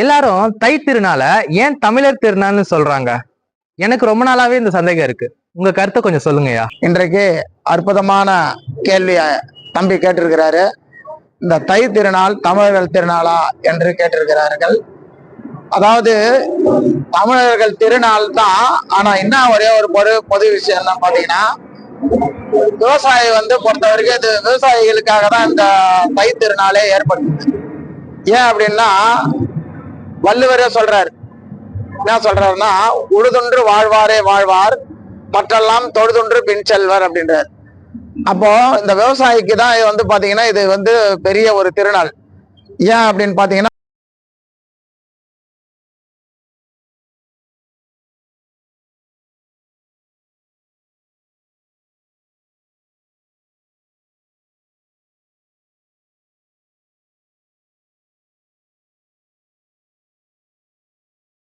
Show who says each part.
Speaker 1: எல்லாரும் தை திருநாள ஏன் தமிழர் திருநாள்னு சொல்றாங்க? எனக்கு ரொம்ப நாளாவே இந்த சந்தேகம் இருக்கு. உங்க கருத்தை கொஞ்சம் சொல்லுங்கய்யா.
Speaker 2: இன்றைக்கு அற்புதமான கேள்வி தம்பி கேட்டிருக்கிறாரு. இந்த தை திருநாள் தமிழர்கள் திருநாளா என்று கேட்டிருக்கிறார்கள். அதாவது தமிழர்கள் திருநாள் தான். ஆனா என்ன ஒரே ஒரு பொது விஷயம் என்ன பாத்தீங்கன்னா, விவசாயி பொறுத்த வரைக்கும் இது விவசாயிகளுக்காக தான் இந்த தை திருநாளே ஏற்படுது. ஏன் அப்படின்னா, வள்ளுவரே சொல்றாரு. என்ன சொல்றாருன்னா, உழுதுன்று வாழ்வாரே வாழ்வார், மற்றெல்லாம் தொழுதுன்று பின் செல்வர் அப்படின்றார். அப்போ இந்த விவசாயிக்கு தான் பாத்தீங்கன்னா இது பெரிய ஒரு திருநாள். ஏன் அப்படின்னு பாத்தீங்கன்னா